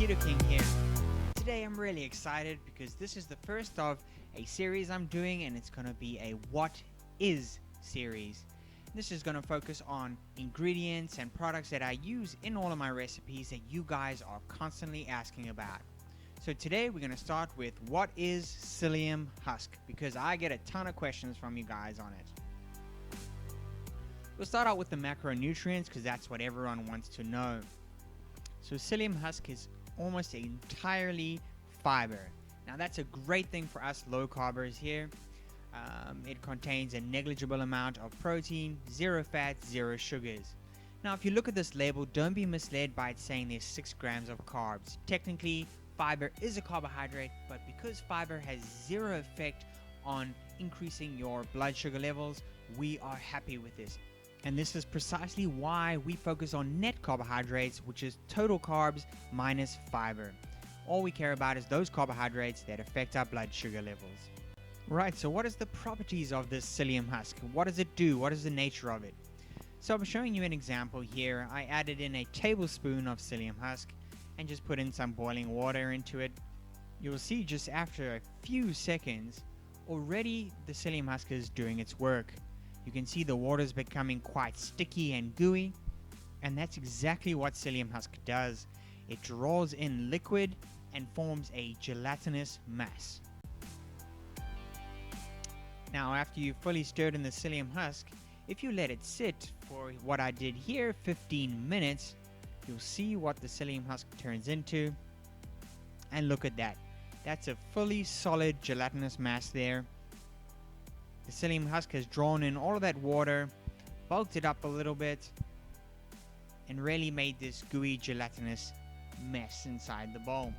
Keto King here. Today I'm really excited because this is the first of a series I'm doing, and it's going to be a What Is series. This is going to focus on ingredients and products that I use in all of my recipes that you guys are constantly asking about. So today we're going to start with what is psyllium husk, because I get a ton of questions from you guys on it. We'll start out with the macronutrients because that's what everyone wants to know. So psyllium husk is almost entirely fiber. Now that's a great thing for us low carbers here. It contains a negligible amount of protein, zero fat, zero sugars. Now if you look at this label, don't be misled by it saying there's 6 grams of carbs. Technically, fiber is a carbohydrate, but because fiber has zero effect on increasing your blood sugar levels, we are happy with this. And this is precisely why we focus on net carbohydrates, which is total carbs minus fiber. All we care about is those carbohydrates that affect our blood sugar levels. Right, so what is the properties of this psyllium husk? What does it do? What is the nature of it? So I'm showing you an example here. I added in a tablespoon of psyllium husk and just put in some boiling water into it. You'll see just after a few seconds, already the psyllium husk is doing its work. You can see the water is becoming quite sticky and gooey, and that's exactly what psyllium husk does. It draws in liquid and forms a gelatinous mass. Now after you've fully stirred in the psyllium husk, if you let it sit for what I did here, 15 minutes, you'll see what the psyllium husk turns into. And look at that. That's a fully solid gelatinous mass there. The psyllium husk has drawn in all of that water, bulked it up a little bit, and really made this gooey gelatinous mess inside the bowl.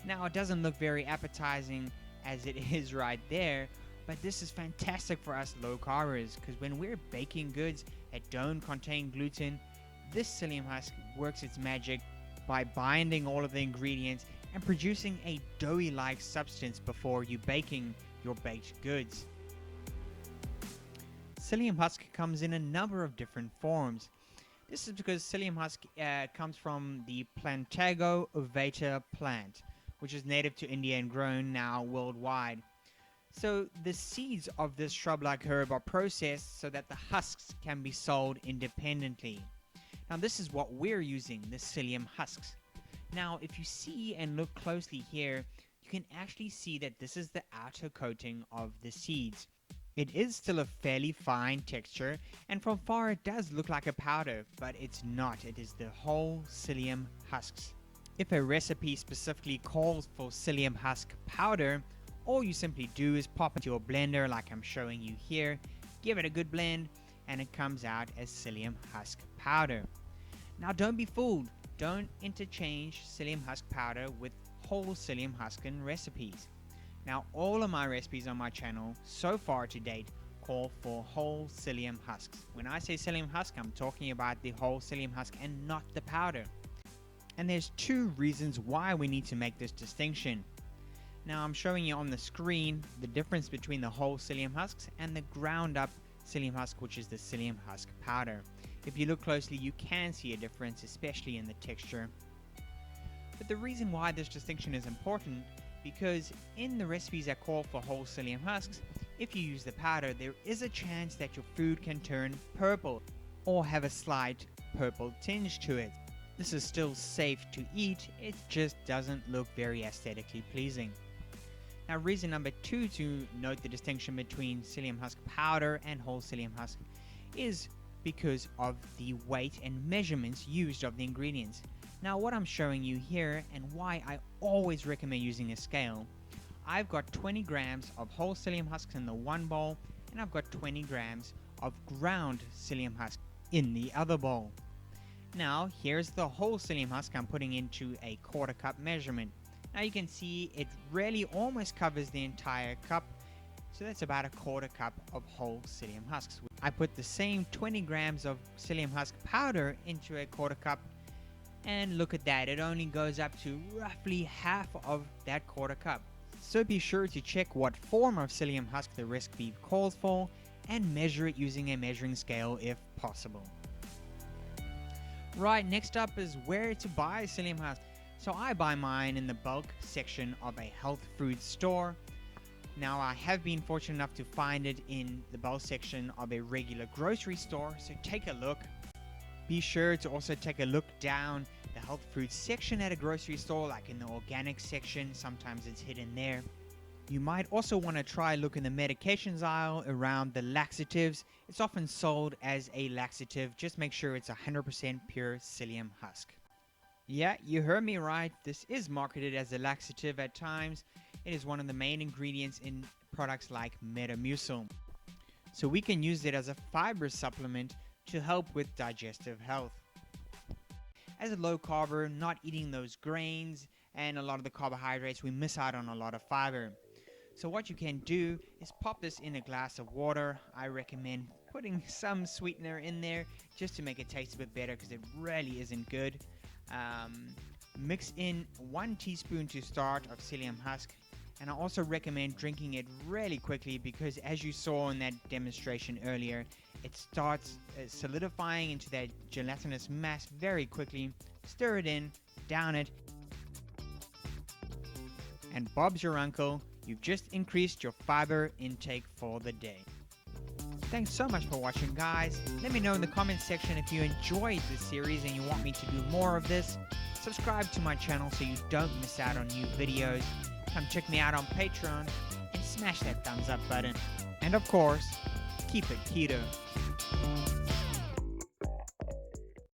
Now it doesn't look very appetizing as it is right there, but this is fantastic for us low carbers, because when we're baking goods that don't contain gluten, this psyllium husk works its magic by binding all of the ingredients and producing a doughy-like substance before you baking your baked goods. Psyllium husk comes in a number of different forms. This is because psyllium husk comes from the Plantago ovata plant, which is native to India and grown now worldwide. So the seeds of this shrub-like herb are processed so that the husks can be sold independently. Now this is what we're using, the psyllium husks. Now if you see and look closely here, you can actually see that this is the outer coating of the seeds. It is still a fairly fine texture, and from far it does look like a powder, but it's not. It is the whole psyllium husks. If a recipe specifically calls for psyllium husk powder, all you simply do is pop into your blender like I'm showing you here, give it a good blend, and it comes out as psyllium husk powder. Now don't be fooled. Don't interchange psyllium husk powder with whole psyllium husk in recipes. Now all of my recipes on my channel so far to date call for whole psyllium husks. When I say psyllium husk, I'm talking about the whole psyllium husk and not the powder. And there's 2 reasons why we need to make this distinction. Now I'm showing you on the screen the difference between the whole psyllium husks and the ground up psyllium husk, which is the psyllium husk powder. If you look closely, you can see a difference, especially in the texture. But the reason why this distinction is important, because in the recipes that call for whole psyllium husks, if you use the powder, there is a chance that your food can turn purple or have a slight purple tinge to it. This is still safe to eat, it just doesn't look very aesthetically pleasing. Now reason number 2 to note the distinction between psyllium husk powder and whole psyllium husk is because of the weight and measurements used of the ingredients. Now what I'm showing you here, and why I always recommend using a scale, I've got 20 grams of whole psyllium husks in the one bowl, and I've got 20 grams of ground psyllium husk in the other bowl. Now here's the whole psyllium husk I'm putting into a 1/4 cup measurement. Now you can see it really almost covers the entire cup, so that's about a 1/4 cup of whole psyllium husks. I put the same 20 grams of psyllium husk powder into a 1/4 cup, and look at that, it only goes up to roughly half of that 1/4 cup. So be sure to check what form of psyllium husk the recipe calls for and measure it using a measuring scale if possible. Right, next up is where to buy psyllium husk. So I buy mine in the bulk section of a health food store. Now I have been fortunate enough to find it in the bulk section of a regular grocery store, so take a look. Be sure to also take a look down the health food section at a grocery store, like in the organic section. Sometimes it's hidden there. You might also want to try look in the medications aisle around the laxatives. It's often sold as a laxative. Just make sure it's 100% pure psyllium husk. Yeah, you heard me right. This is marketed as a laxative at times. It is one of the main ingredients in products like Metamucil. So we can use it as a fiber supplement to help with digestive health. As a low carber, not eating those grains and a lot of the carbohydrates, we miss out on a lot of fiber. So what you can do is pop this in a glass of water. I recommend putting some sweetener in there just to make it taste a bit better, because it really isn't good. Mix in 1 teaspoon to start of psyllium husk, and I also recommend drinking it really quickly, because as you saw in that demonstration earlier, it starts solidifying into that gelatinous mass very quickly. Stir it in, down it, and Bob's your uncle. You've just increased your fiber intake for the day. Thanks so much for watching, guys. Let me know in the comments section if you enjoyed this series and you want me to do more of this. Subscribe to my channel so you don't miss out on new videos. Come check me out on Patreon and smash that thumbs up button. And of course, keep it keto.